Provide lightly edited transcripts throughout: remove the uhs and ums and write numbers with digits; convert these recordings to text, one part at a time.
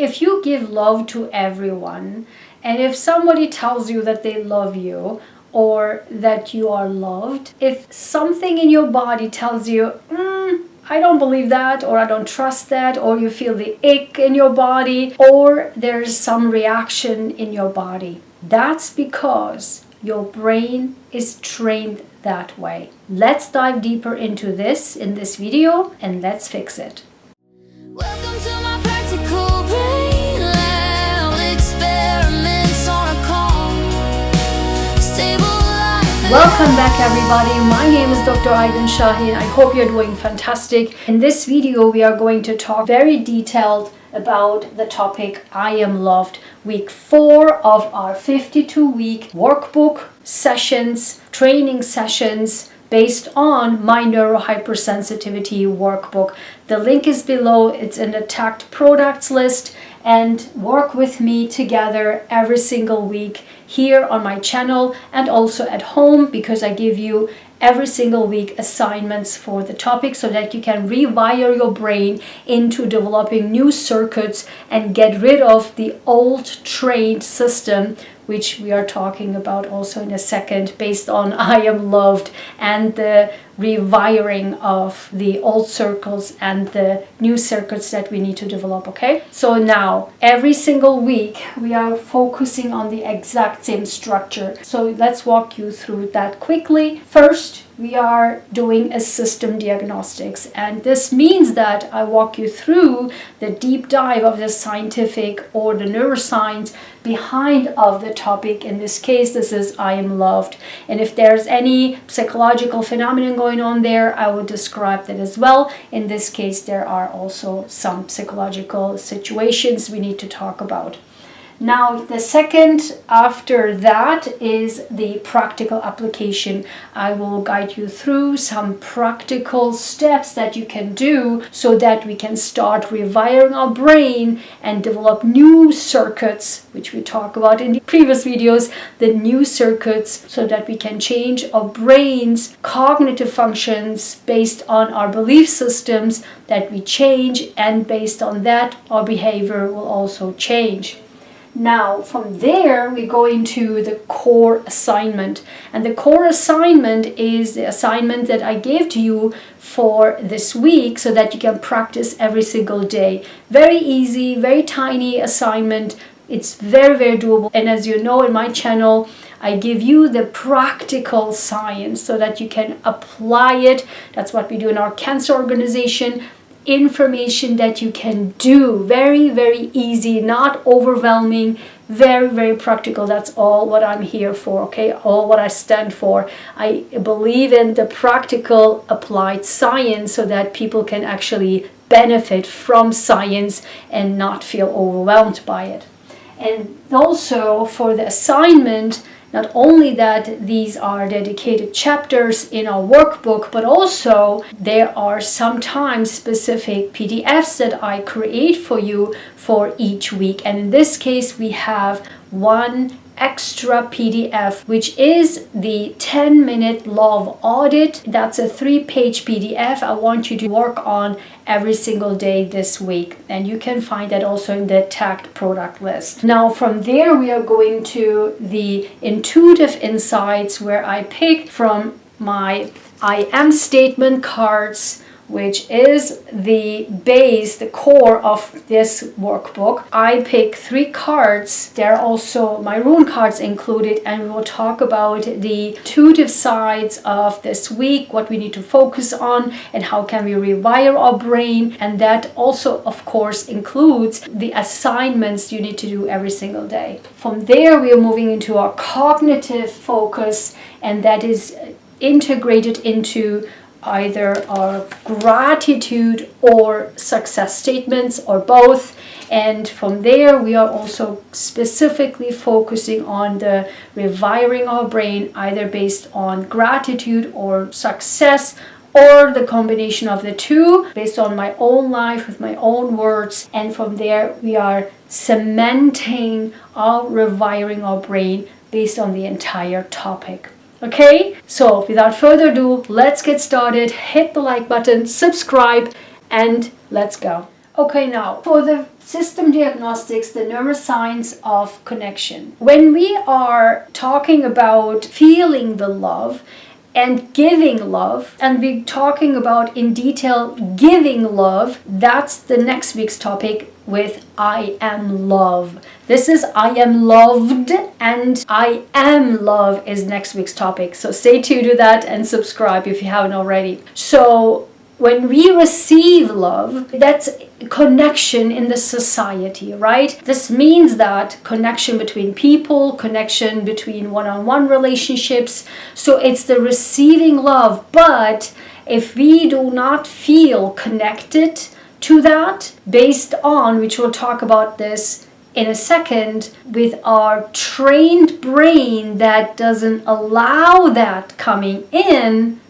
if you give love to everyone, and if somebody tells you that they love you or that you are loved, if something in your body tells you, I don't believe that, or I don't trust that, or you feel the ache in your body, or there's some reaction in your body, that's because your brain is trained that way. Let's dive deeper into this in this video and let's fix it. Welcome to my practical brain lab experiments on a calm, stable life. Welcome back everybody, my name is Dr. Ayguen Sahin. I hope you're doing fantastic. In this video we are going to talk very detailed about the topic I Am Loved, week 4 of our 52-week workbook sessions, training sessions based on my neurohypersensitivity workbook. The link is below, it's in the tagged products list, and work with me together every single week here on my channel and also at home, because I give you every single week assignments for the topic so that you can rewire your brain into developing new circuits and get rid of the old trained system, which we are talking about also in a second, based on I Am Loved and the rewiring of the old circuits and the new circuits that we need to develop. Okay, so now every single week we are focusing on the exact same structure, so let's walk you through that quickly. First, we are doing a system diagnostics, and this means that I walk you through the deep dive of the scientific or the neuroscience behind of the topic. In this case, this is I Am Loved, and if there's any psychological phenomenon going on there, I will describe that as well. In this case, there are also some psychological situations we need to talk about. Now, the second after that is the practical application. I will guide you through some practical steps that you can do so that we can start rewiring our brain and develop new circuits, which we talk about in the previous videos, the new circuits, so that we can change our brain's cognitive functions based on our belief systems that we change, and based on that, our behavior will also change. Now, from there, we go into the core assignment. And the core assignment is the assignment that I gave to you for this week so that you can practice every single day. Very easy, very tiny assignment. It's very, very doable. And as you know, in my channel, I give you the practical science so that you can apply it. That's what we do in our cancer organization. Information that you can do, very, very easy, not overwhelming, very, very practical. That's all what I'm here for, okay? All what I stand for. I believe in the practical applied science so that people can actually benefit from science and not feel overwhelmed by it. And also for the assignment, not only that these are dedicated chapters in our workbook, but also there are sometimes specific PDFs that I create for you for each week. And in this case, we have one extra PDF, which is the 10-minute love audit. That's a 3-page PDF I want you to work on every single day this week, and you can find that also in the tagged product list. Now from there we are going to the intuitive insights, where I pick from my I am statement cards, which is the base, the core of this workbook. I pick 3 cards. There are also my rune cards included, and we will talk about the intuitive sides of this week, what we need to focus on, and how can we rewire our brain. And that also, of course, includes the assignments you need to do every single day. From there, we are moving into our cognitive focus, and that is integrated into either our gratitude or success statements, or both. And from there we are also specifically focusing on the rewiring our brain, either based on gratitude or success, or the combination of the two, based on my own life with my own words. And from there we are cementing our rewiring our brain based on the entire topic. Okay, so without further ado, let's get started. Hit the like button, subscribe, and let's go. Okay, now for the system diagnostics, the neuroscience of connection. When we are talking about feeling the love and giving love, and we're talking about in detail giving love, that's the next week's topic with I am love. This is I am loved, and I am love is next week's topic. So stay tuned to that and subscribe if you haven't already. So when we receive love, that's connection in the society, right? This means that connection between people, connection between one-on-one relationships. So it's the receiving love. But if we do not feel connected to that, based on, which we'll talk about this in a second, with our trained brain that doesn't allow that coming in,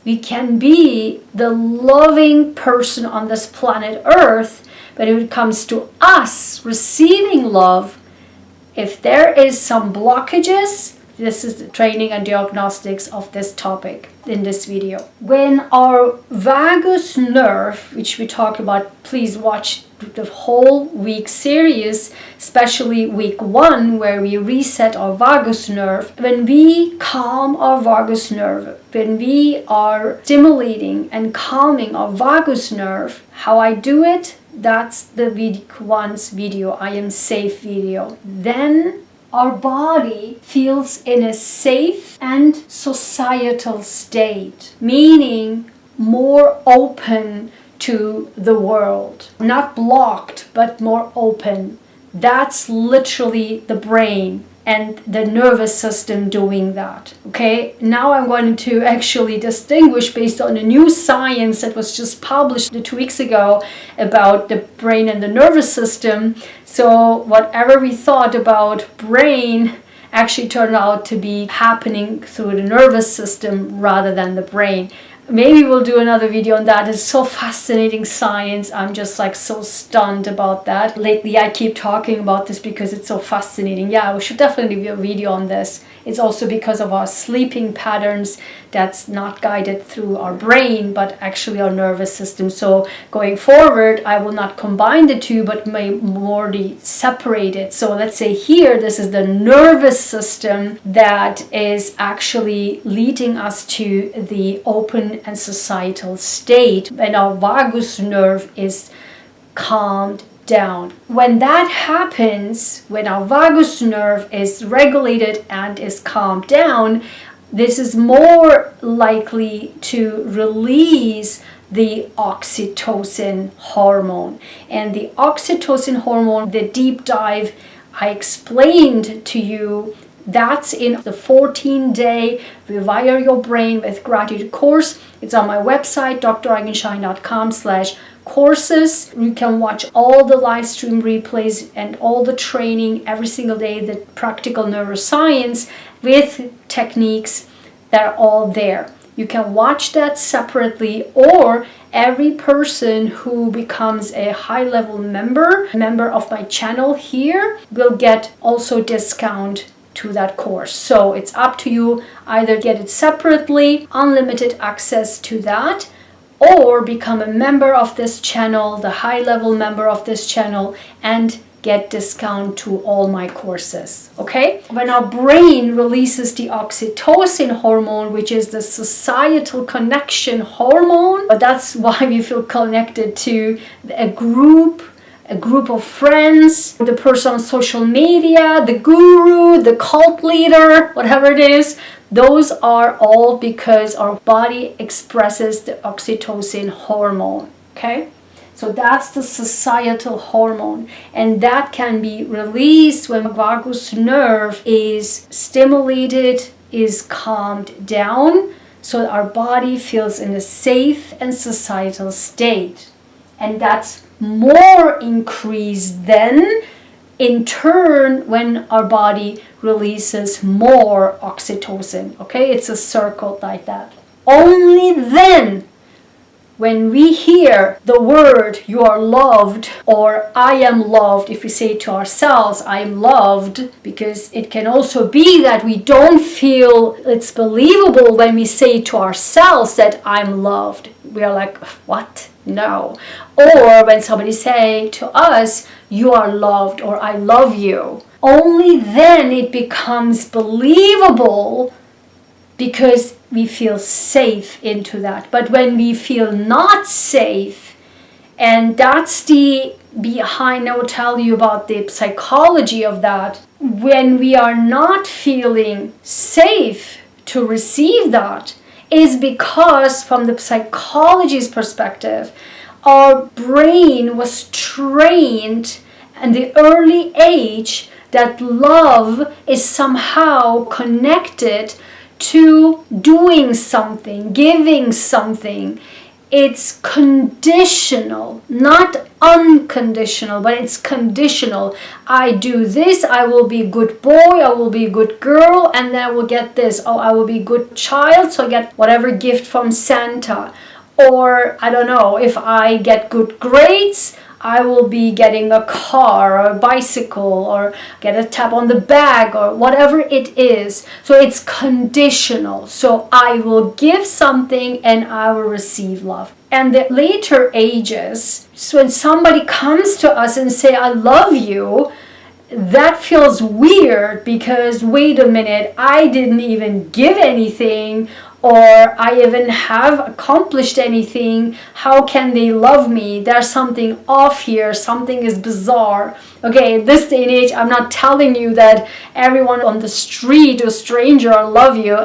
we can be the loving person on this planet Earth, but when it comes to us receiving love, if there is some blockages, this is the training and diagnostics of this topic in this video. When our vagus nerve, which we talk about, please watch the whole week series, especially week 1, where we reset our vagus nerve. When we calm our vagus nerve, when we are stimulating and calming our vagus nerve, how I do it, that's the week 1's video, I am safe video. Then our body feels in a safe and societal state, meaning more open to the world. Not blocked, but more open. That's literally the brain and the nervous system doing that. Okay, now I'm going to actually distinguish based on a new science that was just published 2 weeks ago about the brain and the nervous system. So whatever we thought about brain actually turned out to be happening through the nervous system rather than the brain. Maybe we'll do another video on that. It's so fascinating science. I'm just like so stunned about that. Lately I keep talking about this because it's so fascinating. Yeah, we should definitely do a video on this. It's also because of our sleeping patterns that's not guided through our brain, but actually our nervous system. So going forward, I will not combine the two, but may more separate it. So let's say here, this is the nervous system that is actually leading us to the open and societal state when our vagus nerve is calmed down. When that happens, when our vagus nerve is regulated and is calmed down, this is more likely to release the oxytocin hormone. And the oxytocin hormone, the deep dive I explained to you, that's in the 14-day Rewire Your Brain with Gratitude course. It's on my website, draygenshahin.com/courses. You can watch all the live stream replays and all the training every single day, the practical neuroscience with techniques that are all there. You can watch that separately, or every person who becomes a high-level member of my channel here will get also discount to that course. So it's up to you, either get it separately, unlimited access to that, or become a member of this channel, the high-level member of this channel, and get discount to all my courses. Okay, when our brain releases the oxytocin hormone, which is the societal connection hormone, but that's why we feel connected to a group of friends, the person on social media, the guru, the cult leader, whatever it is. Those are all because our body expresses the oxytocin hormone. Okay, so that's the societal hormone, and that can be released when vagus nerve is stimulated, is calmed down, so our body feels in a safe and societal state. And that's more increased then in turn when our body releases more oxytocin. Okay, it's a circle like that. Only then, when we hear the word "you are loved" or "I am loved," if we say to ourselves "I am loved," because it can also be that we don't feel it's believable when we say to ourselves that "I'm loved." We are like, what? No. Or when somebody say to us, you are loved, or I love you, only then it becomes believable because we feel safe into that. But when we feel not safe, and that's the behind, I will tell you about the psychology of that. When we are not feeling safe to receive that, is because from the psychology's perspective, our brain was trained in the early age that love is somehow connected to doing something, giving something. It's conditional, not unconditional, but it's conditional. I do this, I will be a good boy, I will be a good girl, and then I will get this. Oh, I will be a good child, so I get whatever gift from Santa. Or, I don't know, if I get good grades, I will be getting a car or a bicycle or get a tap on the back or whatever it is. So it's conditional. So I will give something and I will receive love. And the later ages, so when somebody comes to us and say, I love you, that feels weird because wait a minute, I didn't even give anything, or I even have accomplished anything. How can they love me? There's something off here. Something is bizarre. Okay, in this day and age, I'm not telling you that everyone on the street, a stranger, I love you.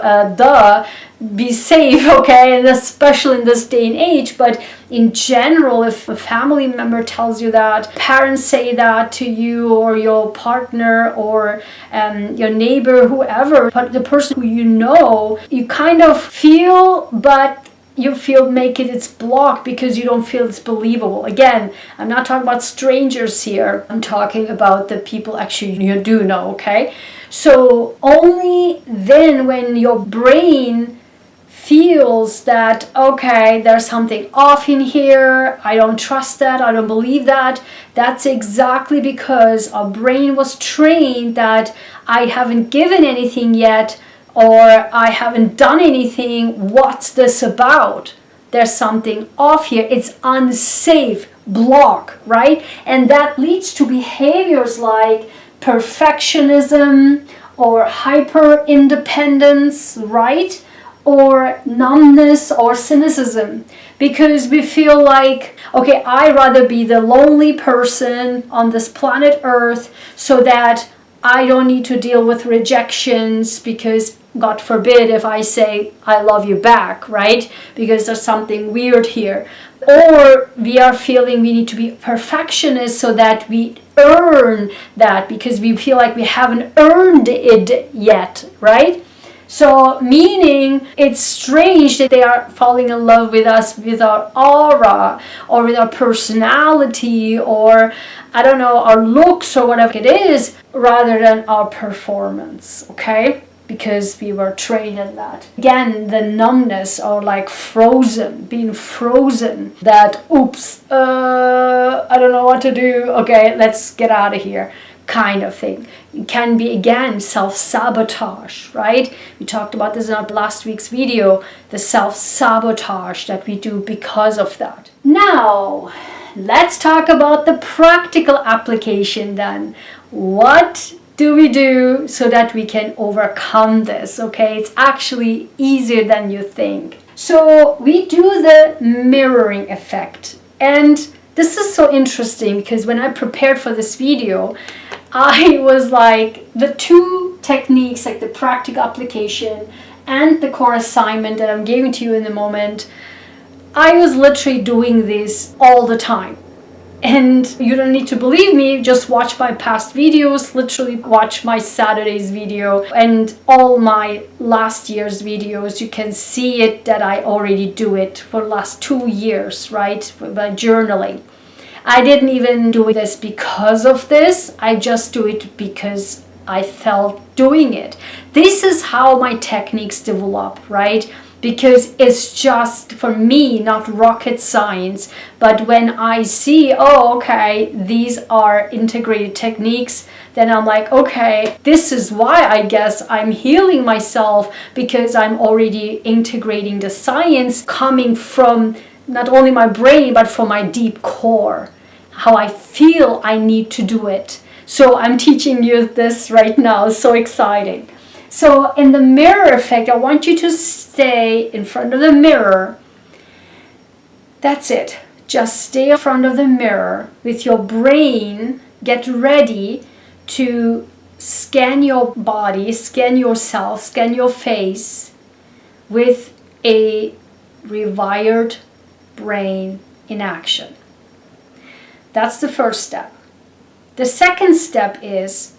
Be safe, okay? And especially in this day and age. But in general, if a family member tells you that, parents say that to you, or your partner, or your neighbor, whoever, but the person who you know, you kind of feel, but you feel it's blocked because you don't feel it's believable. Again, I'm not talking about strangers here. I'm talking about the people actually you do know, okay? So only then when your brain feels that, okay, there's something off in here, I don't trust that, I don't believe that, that's exactly because our brain was trained that I haven't given anything yet, or I haven't done anything, what's this about? There's something off here, it's unsafe, block, right? And that leads to behaviors like perfectionism or hyper independence, right? Or numbness or cynicism, because we feel like, okay, I'd rather be the lonely person on this planet Earth so that I don't need to deal with rejections, because God forbid if I say I love you back, right? Because there's something weird here. Or we are feeling we need to be perfectionists so that we earn that, because we feel like we haven't earned it yet, right? So meaning it's strange that they are falling in love with us with our aura or with our personality, or I don't know, our looks or whatever it is, rather than our performance, okay? Because we were trained in that. Again, the numbness, or like frozen, being frozen, that oops, I don't know what to do, okay, let's get out of here, kind of thing. It can be, again, self-sabotage, right? We talked about this in our last week's video, the self-sabotage that we do because of that. Now, let's talk about the practical application then. What do we do so that we can overcome this, okay? It's actually easier than you think. So we do the mirroring effect. And this is so interesting because when I prepared for this video, I was like, the two techniques, like the practical application and the core assignment that I'm giving to you in a moment, I was literally doing this all the time. And you don't need to believe me, just watch my past videos, literally watch my Saturday's video and all my last year's videos. You can see it that I already do it for the last 2 years, right, by journaling. I didn't even do this because of this, I just do it because I felt doing it. This is how my techniques develop, right? Because it's just, for me, not rocket science, but when I see, oh, okay, these are integrated techniques, then I'm like, okay, this is why I guess I'm healing myself, because I'm already integrating the science coming from not only my brain, but from my deep core, how I feel I need to do it. So I'm teaching you this right now. So exciting. So in the mirror effect, I want you to stay in front of the mirror. That's it. Just stay in front of the mirror with your brain. Get ready to scan your body, scan yourself, scan your face with a rewired brain in action. That's the first step. The second step is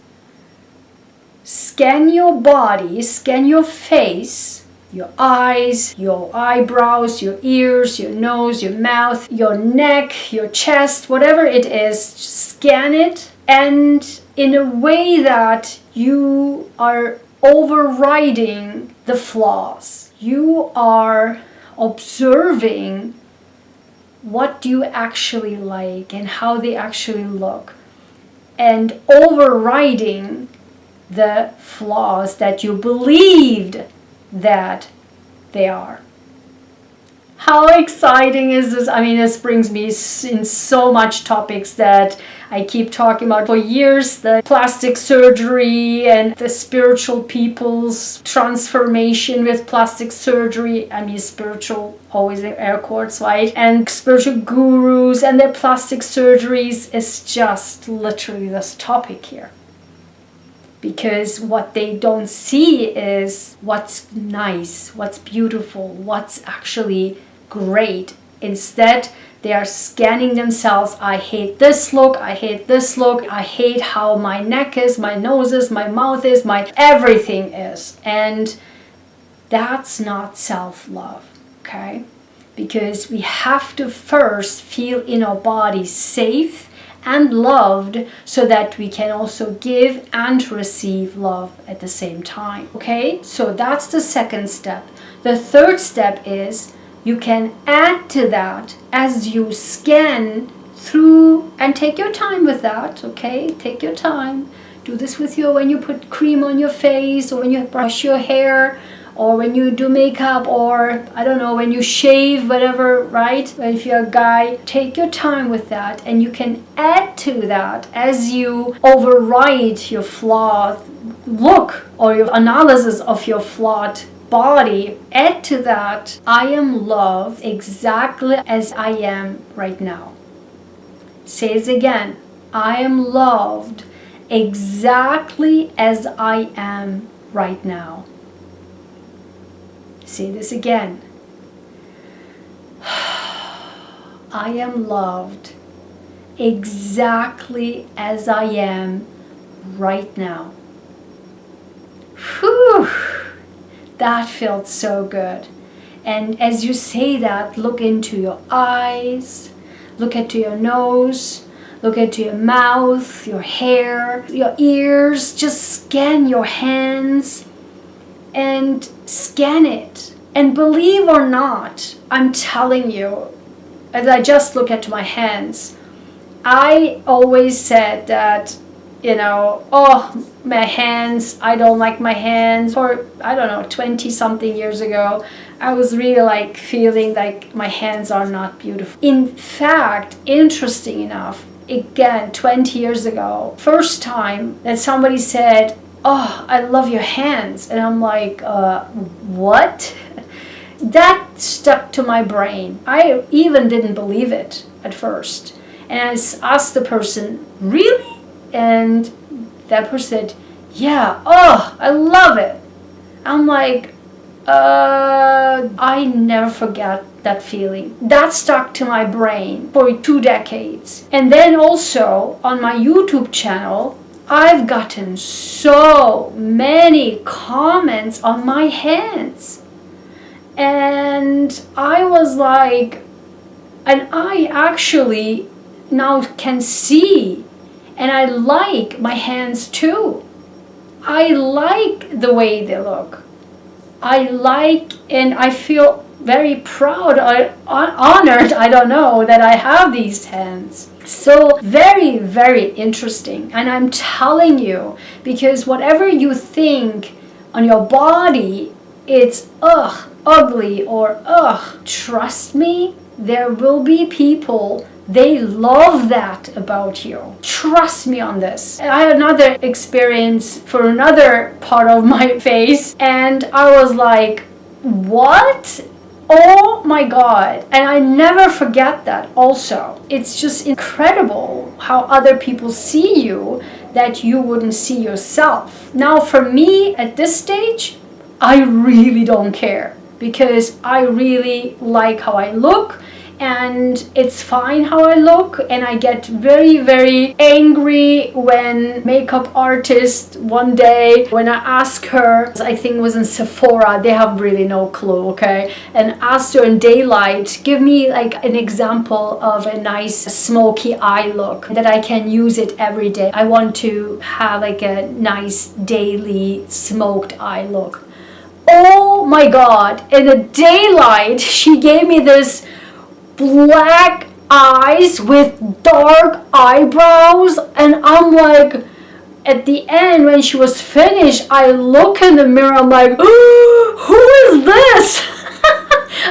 scan your body, scan your face, your eyes, your eyebrows, your ears, your nose, your mouth, your neck, your chest, whatever it is, scan it, and in a way that you are overriding the flaws. You are observing what you actually like and how they actually look, and overriding the flaws that you believed that they are. How exciting is this? I mean, this brings me in so much topics that I keep talking about for years, the plastic surgery and the spiritual people's transformation with plastic surgery. I mean, spiritual, always in air quotes, right? And spiritual gurus and their plastic surgeries is just literally this topic here. Because what they don't see is what's nice, what's beautiful, what's actually great. Instead, they are scanning themselves. I hate this look, I hate this look, I hate how my neck is, my nose is, my mouth is, my everything is. And that's not self-love, okay? Because we have to first feel in our body safe and loved, so that we can also give and receive love at the same time. Okay, so that's the second step. The third step is you can add to that as you scan through, and take your time with that. Okay, take your time. Do this with you when you put cream on your face, or when you brush your hair, or when you do makeup, or I don't know, when you shave, whatever, right? If you're a guy, take your time with that, and you can add to that as you override your flawed look or your analysis of your flawed body. Add to that, I am loved exactly as I am right now. Say it again. I am loved exactly as I am right now. Say this again. I am loved exactly as I am right now. Whew, that felt so good. And as you say that, look into your eyes, look into your nose, look into your mouth, your hair, your ears. Just scan your hands and scan it. And believe or not, I'm telling you, as I just look at my hands, I always said that, oh, my hands, I don't like my hands. For, I don't know, 20 something years ago, I was really like feeling like my hands are not beautiful. In fact, interesting enough, again, 20 years ago, first time that somebody said, oh, I love your hands. And I'm like, what? That stuck to my brain. I even didn't believe it at first. And I asked the person, really? And that person said, yeah, oh, I love it. I'm like, I never forget that feeling. That stuck to my brain for 2 decades. And then also on my YouTube channel, I've gotten so many comments on my hands. And I was like, and I actually now can see, and I like my hands too. I like the way they look. I like, and I feel very proud or honored, I don't know, that I have these hands. So very, very interesting. And I'm telling you, because whatever you think on your body, it's ugly or trust me, there will be people, they love that about you. Trust me on this. I had another experience for another part of my face, and I was like, what? Oh my God. And I never forget that also. It's just incredible how other people see you that you wouldn't see yourself. Now for me at this stage, I really don't care, because I really like how I look, and it's fine how I look. And I get very, very angry when makeup artist one day, when I ask her, I think it was in Sephora, they have really no clue, okay, and asked her in daylight, give me like an example of a nice smoky eye look that I can use it every day. I want to have like a nice daily smoked eye look. Oh my God, in the daylight she gave me this black eyes with dark eyebrows, and I'm like, at the end when she was finished, I look in the mirror, I'm like, oh, who is this?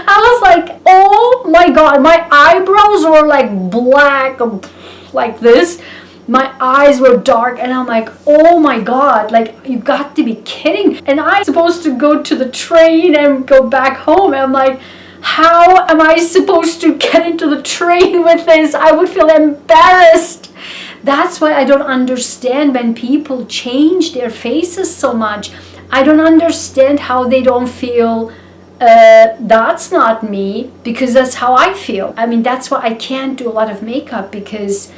I was like, oh my God, my eyebrows were like black like this, my eyes were dark, and I'm like, oh my God, like, you got to be kidding. And I'm supposed to go to the train and go back home, and I'm like, how am I supposed to get into the train with this? I would feel embarrassed. That's why I don't understand when people change their faces so much. I don't understand how they don't feel, that's not me, because that's how I feel. I mean, that's why I can't do a lot of makeup, because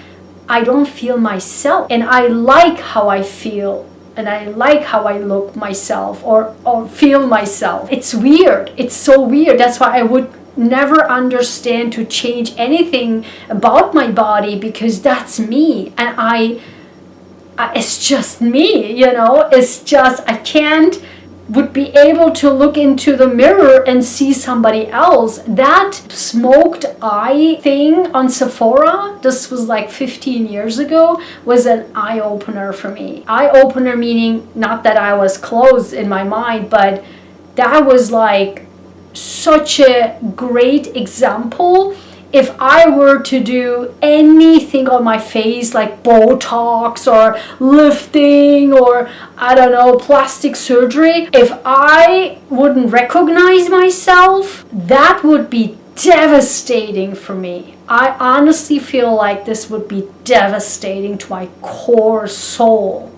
I don't feel myself, and I like how I feel, and I like how I look myself or feel myself. It's weird. It's so weird. That's why I would never understand to change anything about my body, because that's me, and I it's just me, you know. It's just, I can't would be able to look into the mirror and see somebody else. That smoked eye thing on Sephora, this was like 15 years ago, was an eye-opener for me. Eye-opener meaning not that I was closed in my mind, but that was like such a great example. If I were to do anything on my face like Botox or lifting or, I don't know, plastic surgery, if I wouldn't recognize myself, that would be devastating for me. I honestly feel like this would be devastating to my core soul.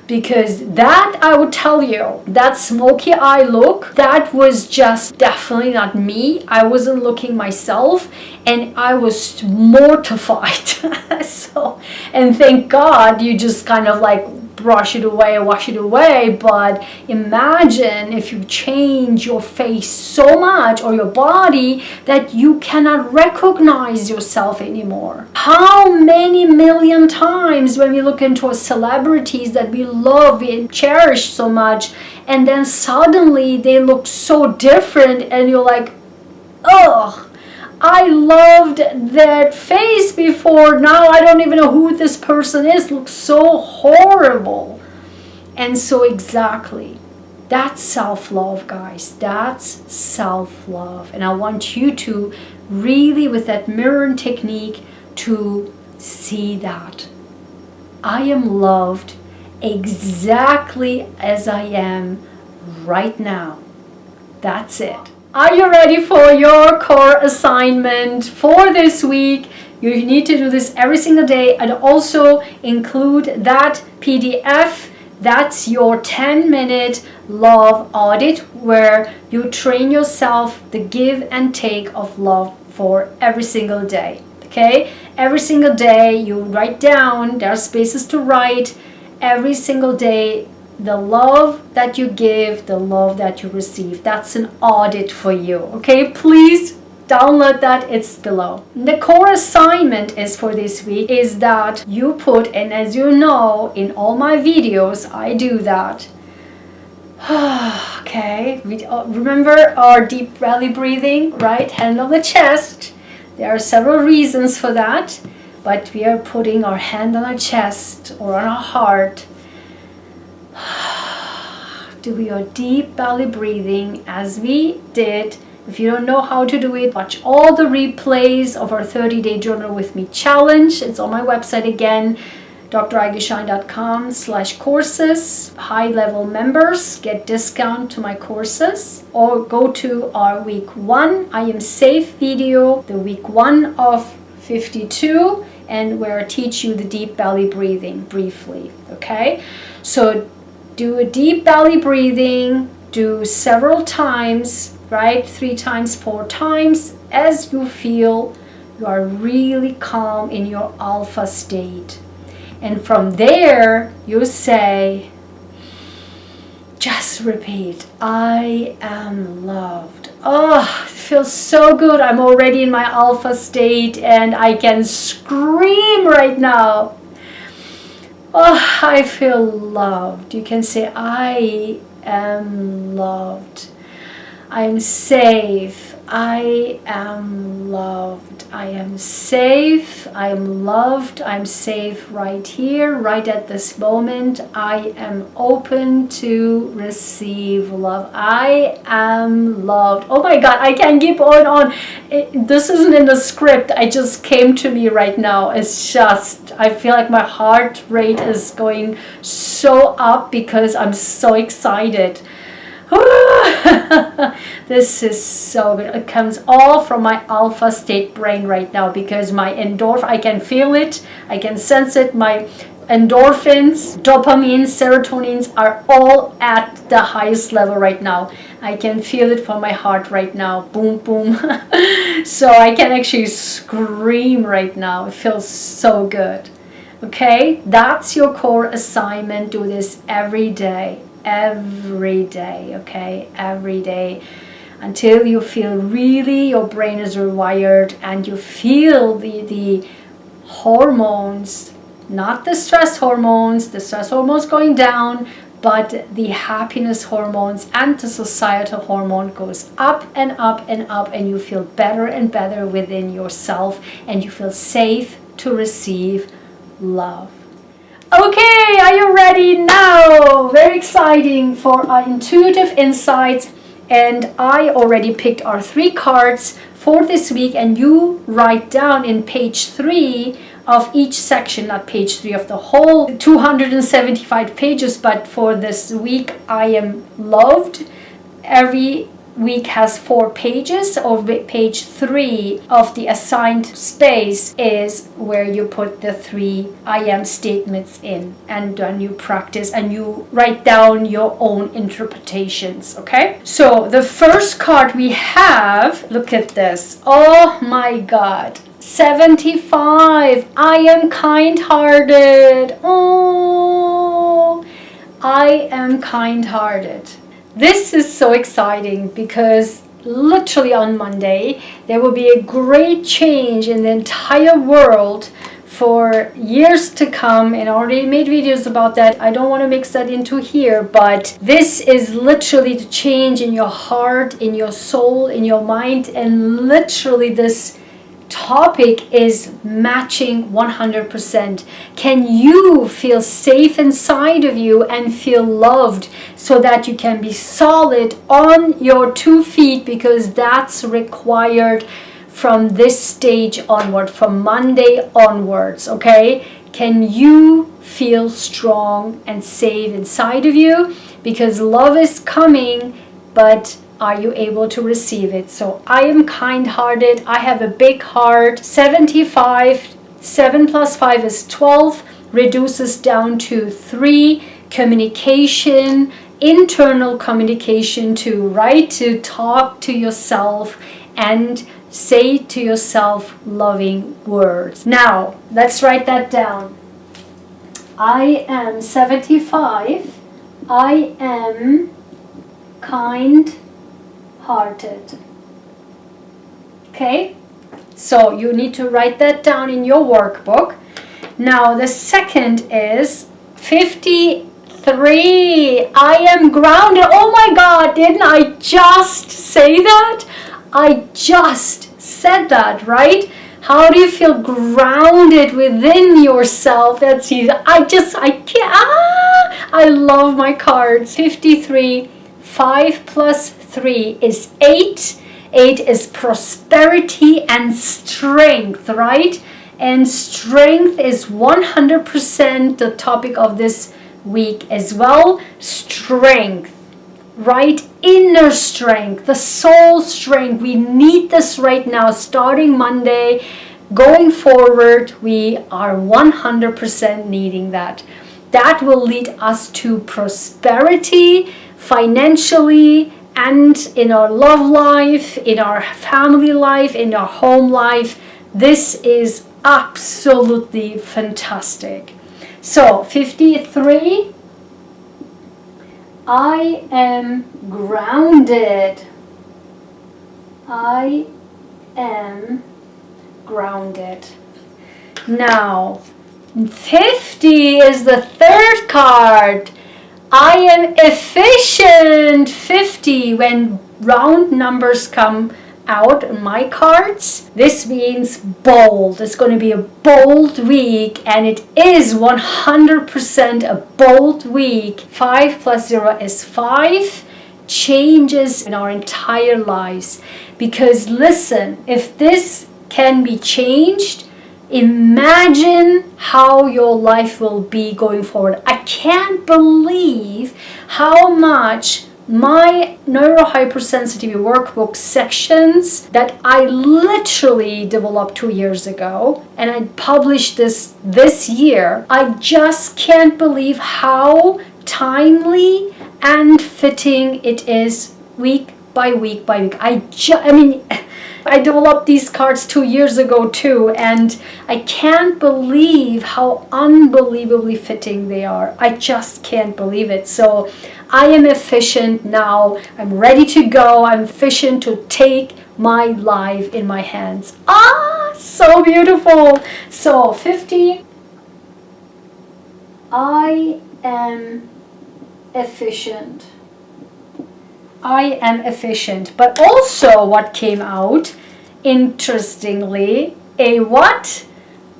Because that, I would tell you, that smoky eye look, that was just definitely not me. I wasn't looking myself, and I was mortified. And thank God you just kind of like brush it away, wash it away. But imagine if you change your face so much, or your body, that you cannot recognize yourself anymore. How many million times when we look into celebrities that we love, we cherish so much, and then suddenly they look so different, and you're like, ugh, I loved that face before, now I don't even know who this person is, looks so horrible. And so exactly, that's self-love, guys. That's self-love. And I want you to really, with that mirror technique, to see that I am loved exactly as I am right now. That's it. Are you ready for your core assignment for this week? You need to do this every single day, and also include that PDF. That's your 10-minute love audit, where you train yourself the give and take of love for every single day. Okay? Every single day you write down, there are spaces to write, every single day, the love that you give, the love that you receive. That's an audit for you. Okay, please download that, it's below. The core assignment is for this week is that you put, and as you know, in all my videos I do that. Okay, remember our deep belly breathing, right? Hand on the chest. There are several reasons for that, but we are putting our hand on our chest or on our heart. Do your deep belly breathing as we did If you don't know how to do it, watch all the replays of our 30-day journal with me challenge. It's on my website again, draygenshahin.com/courses. High-level members get discount to my courses, or go to our week 1 I am safe video, the week 1 of 52, and where I teach you the deep belly breathing briefly. Okay, so do a deep belly breathing, do several times, right? 3 times, 4 times, as you feel you are really calm in your alpha state. And from there, you say, just repeat, I am loved. Oh, it feels so good. I'm already in my alpha state and I can scream right now. Oh, I feel loved. You can say, I am loved. I am safe. I am loved. I am safe. I am loved. I'm safe right here, right at this moment. I am open to receive love. I am loved. Oh my God, I can't keep going on. This isn't in the script. It just came to me right now. It's just, I feel like my heart rate is going so up because I'm so excited. This is so good. It comes all from my alpha state brain right now because my endorphin, I can feel it, I can sense it. My endorphins, dopamine, serotonins are all at the highest level right now. I can feel it from my heart right now. Boom, boom. So I can actually scream right now. It feels so good. Okay, that's your core assignment. Do this every day. Every day, okay, every day, until you feel really your brain is rewired and you feel the hormones, not the stress hormones going down, but the happiness hormones and the societal hormone goes up and up and up, and you feel better and better within yourself, and you feel safe to receive love. Okay, are you ready now? Very exciting for our intuitive insights. And I already picked our 3 cards for this week, and you write down in page 3 of each section, not page 3 of the whole 275 pages, but for this week, I am loved. Every week has 4 pages, or page 3 of the assigned space is where you put the 3 I am statements in, and then you practice and you write down your own interpretations. Okay, so the first card we have, look at this. Oh my God, 75. I am kind-hearted. Oh, I am kind-hearted. This is so exciting because literally on Monday there will be a great change in the entire world for years to come, and I already made videos about that. I don't want to mix that into here, but this is literally the change in your heart, in your soul, in your mind, and literally this topic is matching 100%. Can you feel safe inside of you and feel loved so that you can be solid on your 2 feet, because that's required from this stage onward, from Monday onwards. Okay, can you feel strong and safe inside of you, because love is coming, but are you able to receive it? So I am kind-hearted. I have a big heart. 75. 7 plus 5 is 12. Reduces down to 3. Communication, internal communication, to write, to talk to yourself and say to yourself loving words. Now, let's write that down. I am 75. I am kind-hearted. Okay, so you need to write that down in your workbook. Now the second is 53. I am grounded. Oh my God, didn't I just say that? I just said that, right? How do you feel grounded within yourself? That's easy. I can't. I love my cards. 53. 5 plus 3 is 8. 8 is prosperity and strength, right? And strength is 100% the topic of this week as well. Strength, right? Inner strength, the soul strength. We need this right now, starting Monday. Going forward, we are 100% needing that. That will lead us to prosperity financially and in our love life, in our family life, in our home life. This is absolutely fantastic. So 53, I am grounded. I am grounded. Now 50 is the third card. I am efficient. 50, when round numbers come out in my cards, this means bold. It's going to be a bold week, and it is 100% a bold week. 5 plus 0 is 5. Changes in our entire lives. Because listen, if this can be changed, imagine how your life will be going forward. I can't believe how much my neurohypersensitivity workbook sections that I literally developed 2 years ago, and I published this year. I just can't believe how timely and fitting it is week by week by week. I developed these cards 2 years ago too, and I can't believe how unbelievably fitting they are. I just can't believe it. So I am efficient now. I'm ready to go. I'm efficient to take my life in my hands. So beautiful. So 50, I am efficient. I am efficient. But also what came out, interestingly, a what?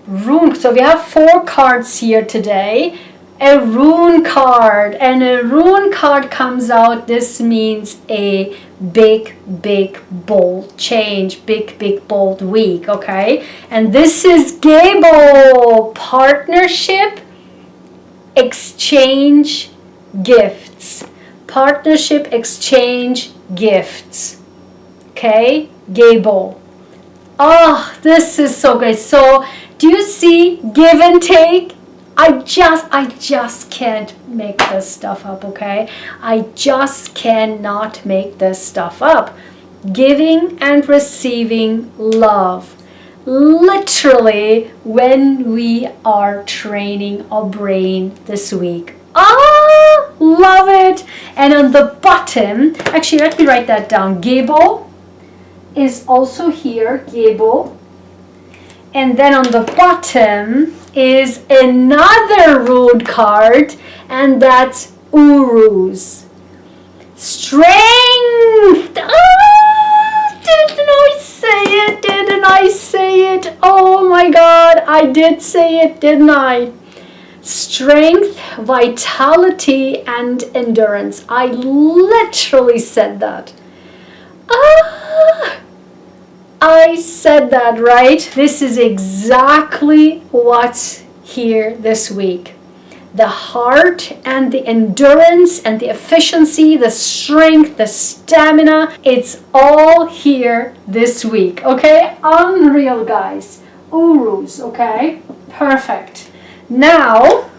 Rune. So we have 4 cards here today. A rune card. And a rune card comes out. This means a big, bold change. Big, bold week. Okay? And this is Gable. Partnership, exchange, gifts. Partnership, exchange, gifts. Okay, Gable. This is so great. So, do you see give and take? I just can't make this stuff up, okay? I just cannot make this stuff up. Giving and receiving love. Literally, when we are training our brain this week. Love it. And on the bottom, actually let me write that down. Gable is also here, Gable. And then on the bottom is another rune card, and that's Uruz. Strength. Didn't I say it? Didn't I say it? Oh my God, I did say it, didn't I? Strength, vitality, and endurance. I literally said that. I said that, right? This is exactly what's here this week. The heart and the endurance and the efficiency, the strength, the stamina, it's all here this week, okay? Unreal, guys. Uruz, okay? Perfect. Now,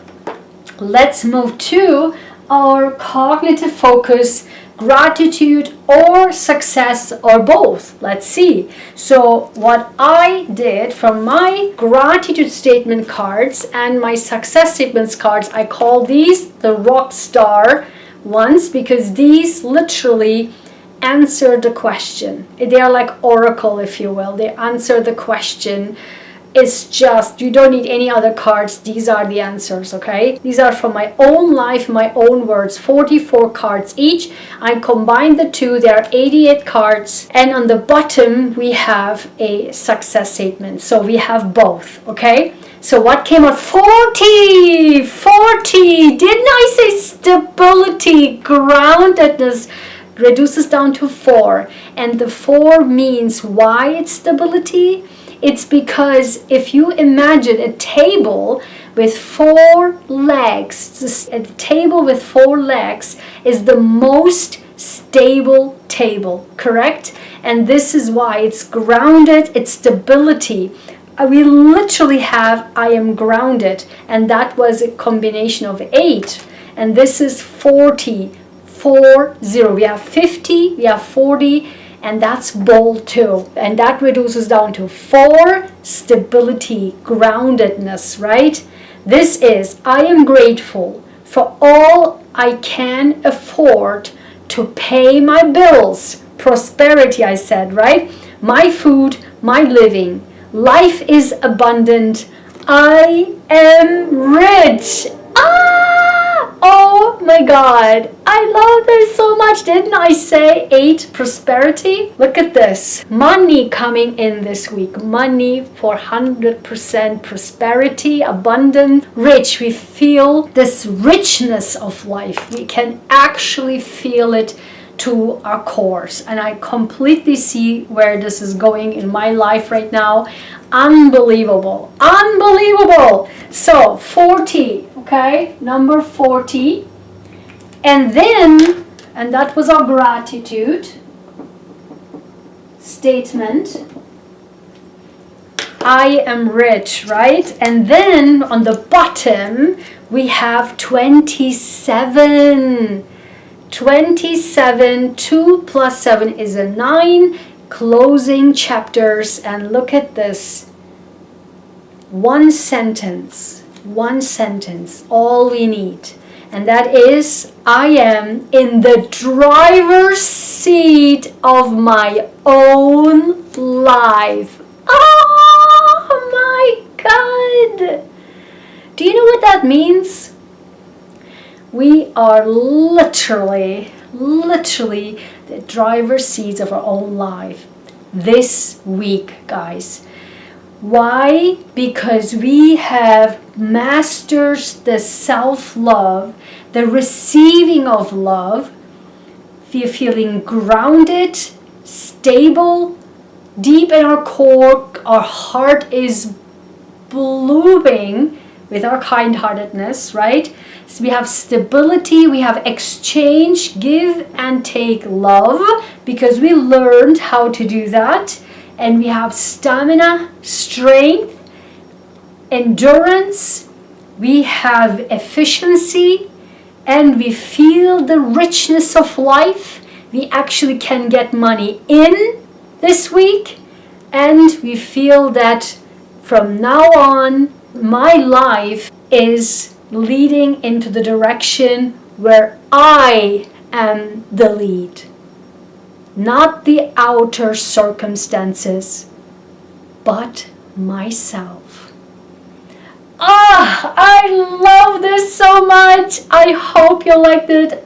let's move to our cognitive focus, gratitude or success or both. Let's see. So what I did from my gratitude statement cards and my success statements cards, I call these the rock star ones because these literally answer the question. They are like oracle, if you will. They answer the question. It's just, you don't need any other cards. These are the answers, okay? These are from my own life, my own words. 44 cards each. I combined the two. There are 88 cards. And on the bottom, we have a success statement. So we have both, okay? So what came out? 40! 40! Didn't I say stability, groundedness, reduces down to 4. And the 4 means why it's stability. It's because if you imagine a table with 4 legs, a table with 4 legs is the most stable table, correct? And this is why it's grounded, it's stability. We literally have I am grounded, and that was a combination of 8, and this is 40, 40. We have 50, we have 40, and that's bold too. And that reduces down to 4, stability, groundedness, right? This is, I am grateful for all I can afford to pay my bills. Prosperity, I said, right? My food, my living. Life is abundant. I am rich. Oh my God. I love this so much. Didn't I say 8, prosperity? Look at this. Money coming in this week. Money for 100% prosperity, abundant, rich. We feel this richness of life. We can actually feel it to our cores, and I completely see where this is going in my life right now. Unbelievable, unbelievable. So 40, okay, number 40, and then, and that was our gratitude statement. I am rich, right? And then on the bottom we have 27. 27, 2 plus 7 is a 9, closing chapters, and look at this. One sentence, all we need. And that is, I am in the driver's seat of my own life. Oh my God! Do you know what that means? We are literally the driver's seats of our own life this week, guys. Why? Because we have mastered the self-love, the receiving of love. We are feeling grounded, stable, deep in our core. Our heart is blooming with our kind-heartedness, right? So we have stability, we have exchange, give and take love, because we learned how to do that. And we have stamina, strength, endurance, we have efficiency, and we feel the richness of life. We actually can get money in this week, and we feel that from now on, my life is leading into the direction where I am the lead. Not the outer circumstances, but myself. I love this so much. I hope you liked it.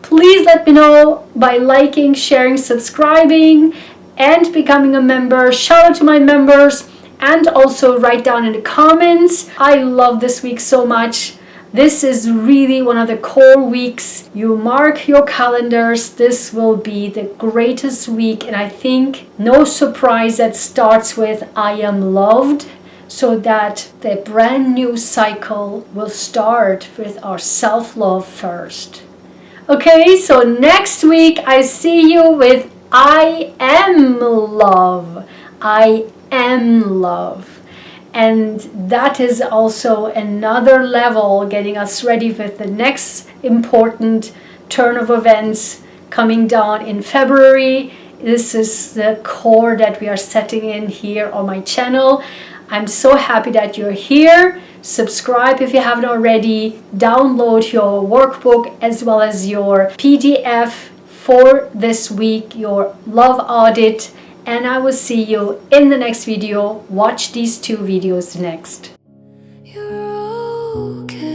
Please let me know by liking, sharing, subscribing, and becoming a member. Shout out to my members. And also write down in the comments. I love this week so much. This is really one of the core weeks. You mark your calendars. This will be the greatest week. And I think no surprise that starts with I am loved, so that the brand new cycle will start with our self-love first. Okay, so next week I see you with I am love. I am love. And that is also another level, getting us ready with the next important turn of events coming down in February. This is the core that we are setting in here on my channel. I'm so happy that you're here. Subscribe if you haven't already. Download your workbook as well as your PDF for this week, your love audit. And I will see you in the next video. Watch these 2 videos next. You're okay.